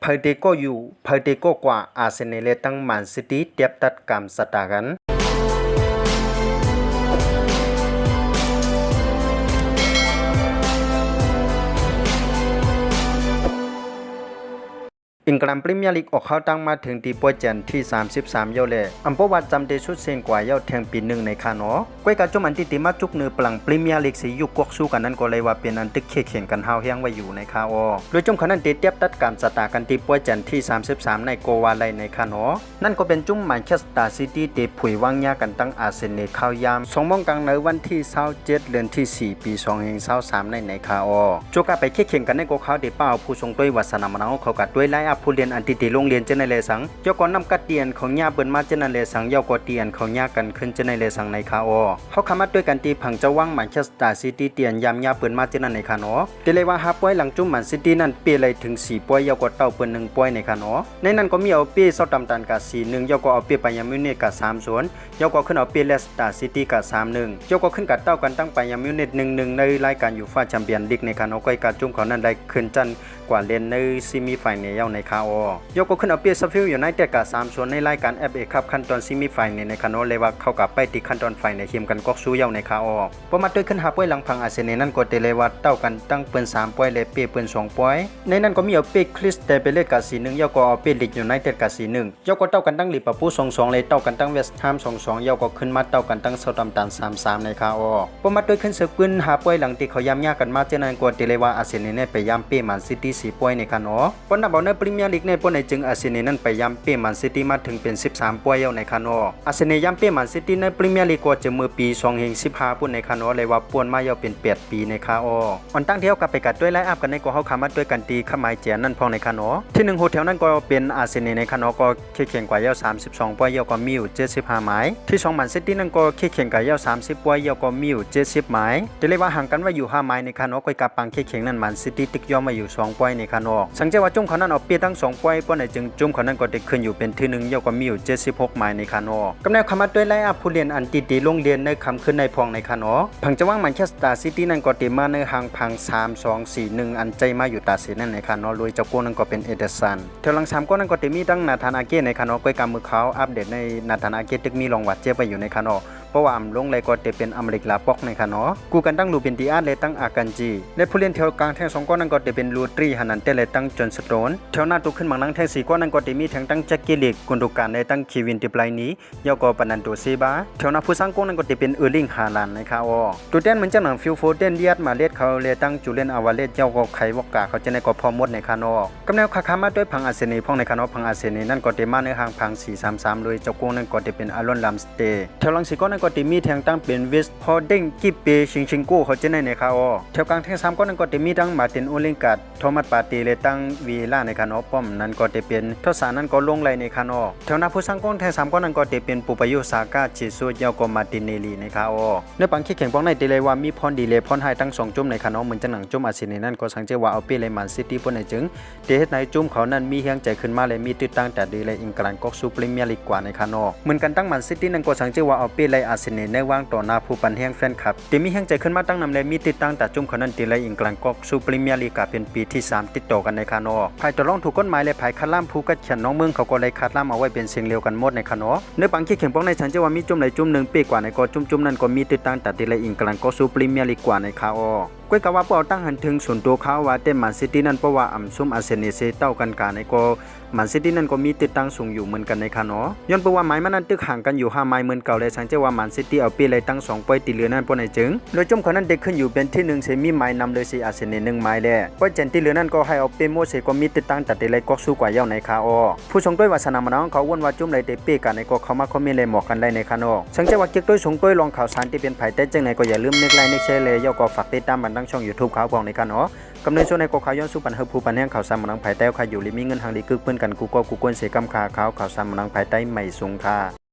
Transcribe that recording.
เพเดโกอยู่เพเดโกกว่าอาร์เซนอลตั้งแมนซิตี้เตียบตัดกำสตากันอังกฤษพรีเมียร์ลีกออกเข้าตั้งมาถึงตีป่วยจันที่33เยาเลยอัมพวัดจำเดชุดเซนกว่าเยาแทงปีหนึ่งในคานอก้อยกาจุมันที่ติมาจุกเนื้อปลังพรีเมียร์ลีกสียุกกสู้กันนั้นก็เลยว่าเป็นอันตึกเข่งกันเฮาเฮียงไว้อยู่ในคาอโดยจุ่มขนั้นตีเทียบตัดการสตากันตีป่วยจันที่33ในโกวาไลในคานอนั่นก็เป็นจุ่มแมนเชสเตอร์ซิตี้ตีผุยวางยากันตั้งอาร์เซนอลเข้ายาม2โมงกลางในวันที่27เดือนที่4ปี2023ในคาอจุกไปเข่งกันในโกเขาตีเป้าผู้ทรงด้วยวัฒนมนาเขากัดด้วยไล่อัพผู้เรียนอันติโรงเรียนเจเนเรสังเจ้าก่อนนำกัดเตียนของญาเปิ้นมาเจเนเรสังเยากอเตียนของญากันขึ้นเจเนเรสังในคาอเขาคามาด้วยกันตีผังเจ้าว่างแมนเชสเตอร์ซิตี้เตียนยามญาเปิ้นมาเจนันในคานอติเลยว่าหาป่วยหลังจุ่มแมนซิตี้นั้นเปียเลยถึง4ป่วยเยากอเต้าเปิ้น1ป่วยในคานอในนั้นก็มีเอาเปียเซาตัมตันกับ4-1เยากอเอาเปียไปยามมิวนิกกับ3-0เยากอขึ้นเอาเปียเลสเตอร์ซิตี้กับ3-1เยากอขึ้นกับเต้ากันตั้งไปยามมิวนิก1-1ในรายการยูฟ่าแชมเปี้ยนลีกในคานอก้อยกาจุ่มเขานั้นได้ขึ้นจันกว่าเล่นในซิมิไฟแนลในคาอเยากอขึ้นเอาเปียฟิลอยู่ในแต่กับ3-0ในรายการ FA คัพขั้นตอนซิมิไฟในคานอเลยว่าเข้ากับไปติขั้นตอนไฟในทีมกันกอกสู้เยาในคาอประมาณด้วยขึ้นหาป่วยหลังพังอาร์เซนอลนั่นก็เตเลว่าเต้ากันตั้งเปิ้น3ป่วยเลยเปียเปิ้น2ป่วยในนั้นก็มีเอาเปียคริสเตเปเลตกับ4-1เยาก็เอาเปียลิกอยู่ในแต่กับ4-1เยาก็เต้ากันตั้งลิเวอร์พูล2-2เลยเต้ากันตั้งเวสต์แฮม2-2เยาก็ขึ้นมาเต้ากันตั้งเซาท์แฮมป์ตัน3-3ในคาอประมาณด้วยขึ้นเสือปืนหาป่วยหลังที่เขาย้ำยากันมาเจนั้นก็เตเลว่าอาร์เซนอลเนี่ยไปย้ำเปียแมนซิตี้4ป่วยในคานอปนนับเอาในพรีเมียร์ลีกในปนในจึงอาร์เซนอลนั้นไปย้ำเปียแมนซิตี้มาถึงเป็น13ป่วยเยาในคานออาร์เซนอลย้ำเปียแมนซิตี้ในพรีเมียร์ลีกก็จะเมื่อปี2015ปุ่นในคานอเลยว่าป่วนมาเยาเป็น8ปีในคาออันตั้งเที่ยวกับไปกัดด้วยไลฟ์อัพกันในก็เฮาขามาด้วยกันตีขมายแจนนั่นพองในคานอที่1โฮเทลนั้นก็เป็นอาร์เซนอลในคานอก็เข่งกว่าเยา32ป่วยเยาก็มีอยู่75หมายที่2แมนซิตี้นั้นก็เข่งกับเยา30ป่วยเยาก็มีอยู่70หมายจะเรียกว่าห่างกันว่าอยู่5หมายในคานอก็กับปังเข่งนั้นแมนซิตี้ตึกย่อมาอยู่2ป่วยในคานอสังเกตว่าจุ่มเขานั้นเอาเปียทั้ง2ป่วยป่นในจึงจุ่มเขานั้นก็ได้ขึ้นอยู่เป็นที่1เยาก็มีอยู่76หมายในคานอกำแนวขามาด้วยไลฟ์อัพผู้เรียนอันตีโรงเรียนในคำขึ้นในพองในคานอผังจะว่างแมนเชสเตอร์ซิตี้นั้นก็ตีมาในห่างพัง3-2-4-1อันใจมาอยู่ตาสีนั่นในคานอลุยเจ้าโก้นั้นก็เป็นเอเดอร์สันเท่าหลัง3ก็นั้นก็ตีมีตั้งนาธานอาเก้ในคานอก้อยกำมือเขาอัปเดตในนาธานอาเก้ตึกมีรองวัดเจ็บไปอยู่ในคานอเพราะว่าลงเลยก็จะเป็นอเมริกาปอกในคานอกูกันตั้งลูเป็นดีอาร์เลยตั้งอากันจีและผู้เล่นแถวกลางแทง2ก้อนนั้นก็จะเป็นลูตรีฮันนันเตเลยตั้งจนสโตนแถวหน้าตุกขึ้นบางนังแทง4ก้อนนั้นก็จะมีแทงตั้งแจ็คเกลิกกุนดุการในตั้งคีวินติปไลนี้ยาวก็ปนันโดซีบาแถวหน้าผู้สร้างก้อนนั้นก็จะเป็นเออร์ลิงฮาลันในคาอตัวเต้นเหมือนเจ้าหนังฟิลโฟเดนเลียดมาเลดเขาเลยตั้งจูเลนอาวาเลดยาวก็ไขวกกาเขาจะในก็พอมดในคานอกำแนวคามาด้วยพังอาร์เซนอลพองในคานอพังอาร์เซนอลนั่นก็จะมาในห่างพัง4-3-3เลยเจ้าโก้นั่นก็จะเป็นอารอนลัมสเตย์แถวหลัง4ก้อนนั้นก็จะมีแทงตั้งเป็นเวสพอเด้งกิเปชิงโก้เขาจะในคาอแถวกลางแทง3ก้อนนั้นก็จะมีตั้งมาตินโอลิงกัดโทมัสปาตีเลยตั้งวีล่าในคานอป้อมนั่นก็จะเป็นทศานั่นก็ลงไหลในคานอแถวหน้าผู้สร้างก้อนแทง3ก้อนนั้นก็จะเป็นปุปยุสากาจิซุยาวก็มาตินเนลีในคาอในปังขี้แข่งป้องในตีเลยว่ามีพรดีเลยพรให้ตั้ง2จุ่มในคานอเหมือนจะหนังจุ่มอาร์เซนอลนั่นก็สังเกตว่าเอาเปเลยมันซิตี้ปนในจึงเดเฮ็ดในจุ่มเขานั้นมีเฮียงใจขึ้นมาเลยมีติดตั้งแต่ดีเลยอังกฤษก็สู้พรีเมียร์ลีกกว่าในคานอเหมือนกันตั้งมันซิตี้นั่นก็สังเกตว่าเอาเปเลยอาร์เซนอลในวางต่อหน้าผู้ปันเฮียงแฟนคลับที่มีเฮียงใจขึ้นมาตั้งนำเลยมีติดตั้งแต่จุ่มเขานั้นตีเลยอังกฤษก็สู้พรีเมียร์ลีกเป็นปีที่3ติดต่อกันในคานอภายตลองถูกกฎหมายเลยภายคัดล่ามผู้กัดเขียนน้องเมืองเขาก็เลยคัดล่ามเอาไว้เป็นเสียงเร็วกันหมดในคานอในปังขี้แข่งป้องในฉันจะว่ามีจุ่มในจุ่ม1ปีกว่าในก็จุ่มนั้นก็มีติดตั้งแต่ตีเลยอังกฤษก็สู้พรีเมียร์ลีกกว่าในคาอก้อยกะว่าเป้าตั้งหันถึงส่วนตัวเขาว่าแต่แมนซิตี้นั้นเพราะว่าซุ่มอาร์เซนอลเต้ากันในก็แมนซิตี้นั้นก็มีติดตั้งสูงอยู่เหมือนกันในคานอย้อนเพราะว่าหมายมันนั้นตึกห่างกันอยู่5ไมล์เหมือนเก่าเลยสังเกตว่าแมนซิตี้เอาปีเลยตั้ง2ป่วยติเหลือนั้นปนในจึงโดยจุ่มเขานั้นเด็กขึ้นอยู่เป็นที่1เซมีไมล์นำเลยสิอาร์เซนอล1ไมล์แลป่วยเจนติเหลือนั้นก็ให้เอาเปโมเซก็มีติดตั้งแต่ติเลยก็สู้กว่าเย้าในคาอผู้ทรงด้วยวาสนามน้องเขาวนว่าจุ่มเลยเตเป้กันในก็เขามาคอมเมนต์เลยหมอกกันได้ในคานอสังเกตว่าเก็กด้วยทรงด้วยลองข่าวสารที่เป็นไผ่แต่จังในก็อย่าลืมนึกไลน์นึกแชร์เลยย่อก็ฝากติดตามบันดังช่อง YouTube เขาในกันกำเนิดส่วนในก็ข่าวย้อนสู่ปัญหาผู้ปัญแห่งข่าวสารมันนังภายใต้ข่าวอยู่ลิมีเงินทางดีกึกเปิ้นกันกูก็กูกวนเสกำข่าวข่าวสารมันนังภายใต้ไม่สูงค่า